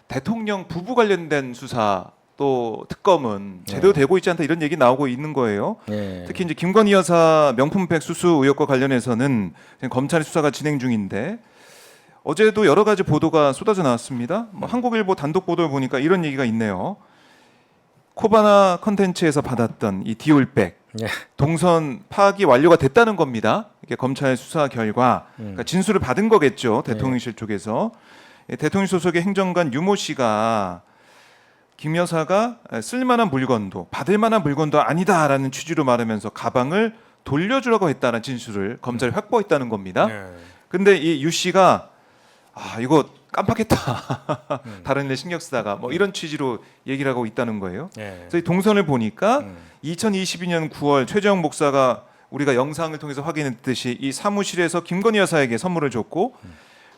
대통령 부부 관련된 수사 또 특검은 제대로 되고 있지 않다 이런 얘기 나오고 있는 거예요. 특히 이제 김건희 여사 명품백 수수 의혹과 관련해서는 지금 검찰의 수사가 진행 중인데 어제도 여러 가지 보도가 쏟아져 나왔습니다. 한국일보 단독 보도를 보니까 이런 얘기가 있네요. 코바나 컨텐츠에서 받았던 이 디올백 동선 파악이 완료가 됐다는 겁니다. 이게 검찰 수사 결과 그러니까 진술을 받은 거겠죠. 대통령실 쪽에서 대통령 소속의 행정관 유모 씨가 김 여사가 쓸만한 물건도 받을 만한 물건도 아니다라는 취지로 말하면서 가방을 돌려주라고 했다는 진술을 검찰이 확보했다는 겁니다. 근데 이 유 씨가 이거 깜빡했다. 다른 일 신경 쓰다가 뭐 이런 취지로 얘기를 하고 있다는 거예요. 그래서 이 동선을 보니까 2022년 9월 최재형 목사가 우리가 영상을 통해서 확인했듯이 이 사무실에서 김건희 여사에게 선물을 줬고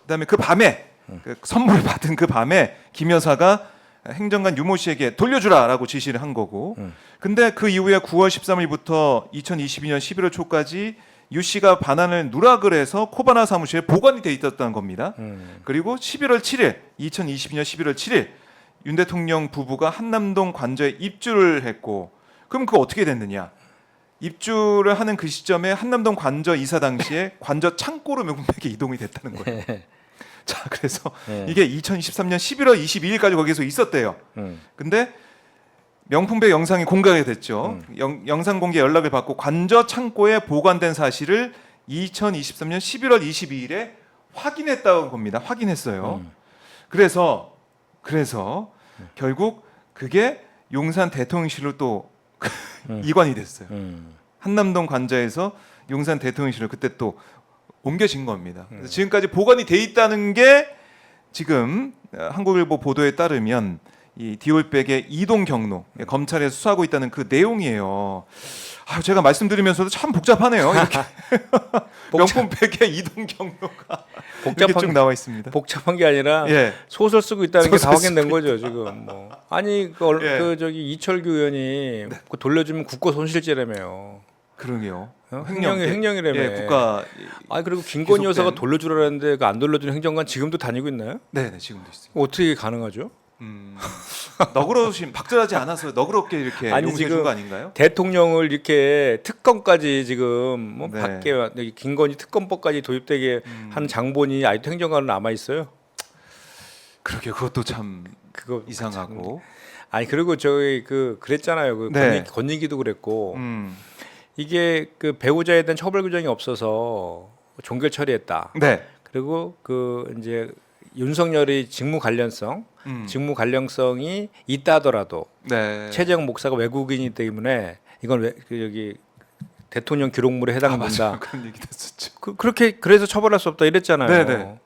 그다음에 그 밤에 그 선물을 받은 그 밤에 김 여사가 행정관 유모 씨에게 돌려주라라고 지시를 한 거고 근데 그 이후에 9월 13일부터 2022년 11월 초까지 유 씨가 반환을 누락을 해서 코바나 사무실에 보관이 돼 있었다는 겁니다. 그리고 11월 7일 2022년 11월 7일 윤 대통령 부부가 한남동 관저에 입주를 했고 그럼 그거 어떻게 됐느냐. 입주를 하는 그 시점에 한남동 관저 이사 당시에 관저 창고로 명품백이 이동이 됐다는 거예요. 자, 그래서 이게 2023년 11월 22일까지 거기서 있었대요. 근데 명품백 영상이 공개가 됐죠. 영상 공개 연락을 받고 관저 창고에 보관된 사실을 2023년 11월 22일에 확인했다고 겁니다. 확인했어요. 그래서 결국 그게 용산 대통령실로 또 이관이 됐어요. 한남동 관저에서 용산 대통령실로 그때 또 옮겨진 겁니다. 그래서 지금까지 보관이 돼 있다는 게 지금 한국일보 보도에 따르면 이 디올백의 이동 경로 검찰에서 수사하고 있다는 그 내용이에요. 제가 말씀드리면서도 참 복잡하네요. 이렇게 명품백의 이동 경로가 이렇게 쭉 나와 있습니다. 복잡한 게 아니라 소설 쓰고 있다는 게 다 확인된 거죠 지금. 뭐. 아니 그 저기 이철규 의원이 그거 돌려주면 국고 손실죄라며요. 그러게요. 횡령이라며. 국가. 그리고 김건희 여사가 돌려주라는데 그 안 돌려주는 행정관 지금도 다니고 있나요? 네, 지금도 있어요. 어떻게 가능하죠? 너그러우신 박절하지 않아서 너그럽게 이렇게 용서해 준 거 아닌가요? 대통령을 이렇게 특검까지 지금 뭐 밖에 여기 김건희 특검법까지 도입되게 한 장본이 아직도 행정관으로 남아 있어요. 그러게 그것도 참 그거 이상하고. 그리고 저희 그랬잖아요. 권익위도 그랬고 이게 그 배우자에 대한 처벌 규정이 없어서 종결 처리했다. 그리고 이제 윤석열의 직무 관련성이 있다 하더라도 최재형 목사가 외국인이기 때문에 이건 여기 대통령 기록물에 해당된다. 그런 얘기 됐었죠. 그래서 처벌할 수 없다 이랬잖아요.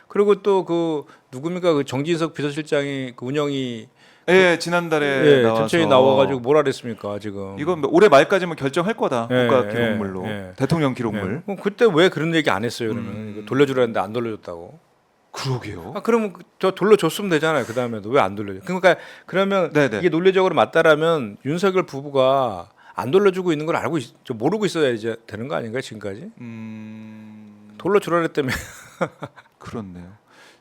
그리고 또 누굽니까 그 정진석 비서실장이 그 운영이 지난달에 전체에 나와가지고 뭐라 그랬습니까 지금? 이건 올해 말까지만 결정할 거다. 국가 기록물로 대통령 기록물. 그때 왜 그런 얘기 안 했어요? 그러면 돌려주라는데 안 돌려줬다고? 그러게요. 그러면 저 돌려줬으면 되잖아요. 그 다음에도 왜 안 돌려줘? 그러니까 그러면 이게 논리적으로 맞다라면 윤석열 부부가 안 돌려주고 있는 걸 모르고 있어야 되는 거 아닌가요? 지금까지? 돌려주라 그랬다며. 그렇네요.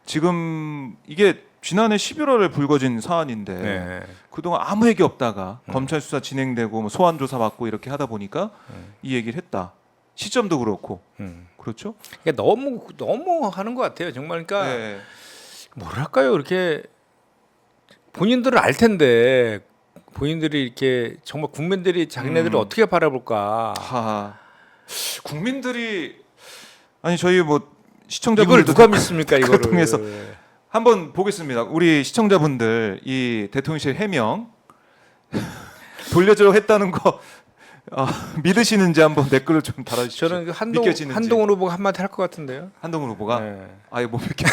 지금 이게 지난해 11월에 불거진 사안인데 그동안 아무 얘기 없다가 검찰 수사 진행되고 뭐 소환 조사 받고 이렇게 하다 보니까 이 얘기를 했다. 시점도 그렇고 그렇죠? 그러니까 너무 하는 것 같아요. 정말 그러니까 뭐랄까요? 이렇게 본인들은 알 텐데 본인들이 이렇게 정말 국민들이 자기네들을 어떻게 바라볼까? 국민들이 저희 뭐 시청자분들 이걸 누가 믿습니까? 이거를 통해서 한번 보겠습니다. 우리 시청자분들 이 대통령실 해명 돌려주려고 했다는 거 믿으시는지 한번 댓글을 좀 달아주시죠. 저는 한동훈 후보가 한마디 할 것 같은데요. 한동훈 후보가 못 믿겠.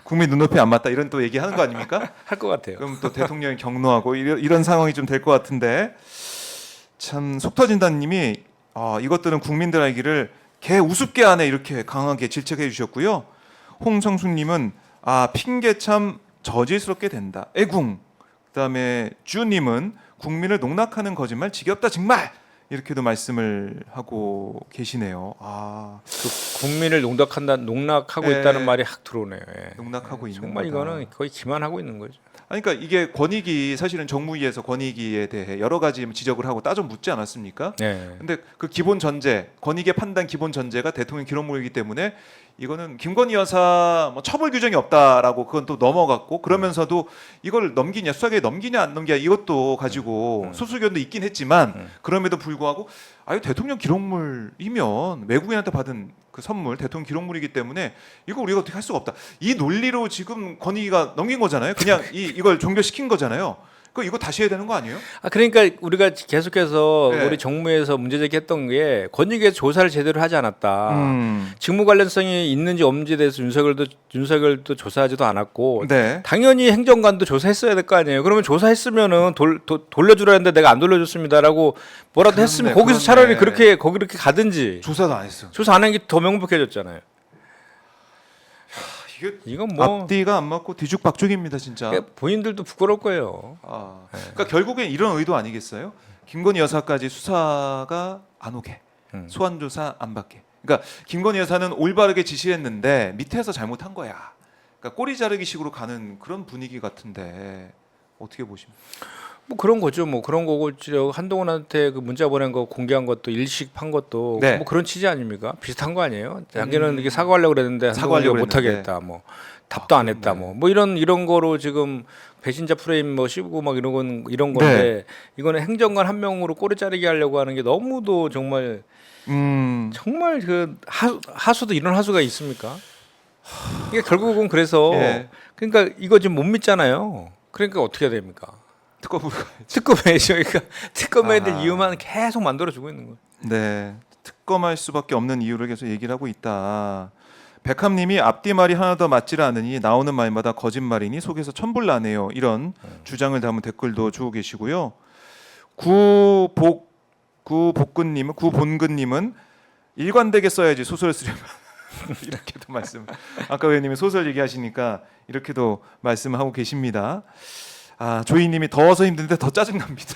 국민 눈높이 안 맞다 이런 또 얘기하는 거 아닙니까? 할 것 같아요. 그럼 또 대통령이 격노하고 이런 상황이 좀 될 것 같은데 참 속 터진다님이 이것들은 국민들 알기를 개 우습게 하네 이렇게 강하게 질책해 주셨고요. 홍성수님은 핑계 참 저질스럽게 된다. 애궁. 그다음에 주님은 국민을 농락하는 거짓말 지겹다 정말 이렇게도 말씀을 하고 계시네요. 그 국민을 농락하고 예. 있다는 말이 확 들어오네요. 예. 농락하고 있는 정말 거다. 이거는 거의 기만하고 있는 거죠. 그러니까 이게 권익위 사실은 정무위에서 권익위에 대해 여러 가지 지적을 하고 따져 묻지 않았습니까? 네. 근데 그 기본 전제, 권익의 판단 기본 전제가 대통령 기록물이기 때문에 이거는 김건희 여사 뭐 처벌 규정이 없다라고 그건 또 넘어갔고 그러면서도 이걸 넘기냐 수사계에 넘기냐 안 넘기냐 이것도 가지고 소수견도 있긴 했지만 그럼에도 불구하고 아유 대통령 기록물이면 외국인한테 받은 그 선물 대통령 기록물이기 때문에 이거 우리가 어떻게 할 수가 없다. 이 논리로 지금 권익위가 넘긴 거잖아요. 그냥 이걸 종결시킨 거잖아요. 이거 다시 해야 되는 거 아니에요? 그러니까 우리가 계속해서 네. 우리 정무에서 문제 제기했던 게 권익위에서 조사를 제대로 하지 않았다. 직무 관련성이 있는지 없는지에 대해서 윤석열도 조사하지도 않았고 네. 당연히 행정관도 조사했어야 될 거 아니에요. 그러면 조사했으면은 돌려주라 했는데 내가 안 돌려줬습니다라고 뭐라도 그렇네, 했으면 거기서 그렇네. 차라리 거기 이렇게 가든지. 조사도 안 했어. 조사 안 한 게 더 명백해졌잖아요. 이건 뭐 앞뒤가 안 맞고 뒤죽박죽입니다, 진짜. 본인들도 부끄러울 거예요. 그러니까 결국엔 이런 의도 아니겠어요? 김건희 여사까지 수사가 안 오게, 소환 조사 안 받게. 그러니까 김건희 여사는 올바르게 지시했는데 밑에서 잘못한 거야. 그러니까 꼬리 자르기식으로 가는 그런 분위기 같은데 어떻게 보십니까? 뭐 그런 거죠. 뭐 그런 거고 한동훈한테 그 문자 보낸 거 공개한 것도 일식한 것도 네. 뭐 그런 취지 아닙니까? 비슷한 거 아니에요? 자기는 이게 사과하려고 그랬는데 사과하려고 못 하게 그랬는데. 했다. 뭐 답도 안 했다. 뭐 이런 거로 지금 배신자 프레임 뭐 씌우고 막 이런 건데 네. 이거는 행정관 한 명으로 꼬리 자르기 하려고 하는 게 너무도 정말 정말 그 하수도 이런 하수가 있습니까? 이게 결국은 그래서 예. 그러니까 이거 지금 못 믿잖아요. 그러니까 어떻게 해야 됩니까? 특검해야죠. 그러니까 특검해야 될 이유만 계속 만들어주고 있는 거예요. 네, 특검할 수밖에 없는 이유를 계속 얘기를 하고 있다. 백함님이 앞뒤 말이 하나 더 맞지를 않으니 나오는 말마다 거짓말이니 속에서 천불나네요. 이런 주장을 담은 댓글도 주고 계시고요. 구본근님은 일관되게 써야지 소설 쓰려면 이렇게도 말씀. 아까 의원님이 소설 얘기하시니까 이렇게도 말씀하고 계십니다. 조이님이 더워서 힘든데 더 짜증납니다.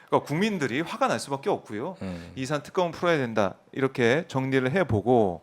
그러니까 국민들이 화가 날 수밖에 없고요. 이산 특검은 풀어야 된다 이렇게 정리를 해보고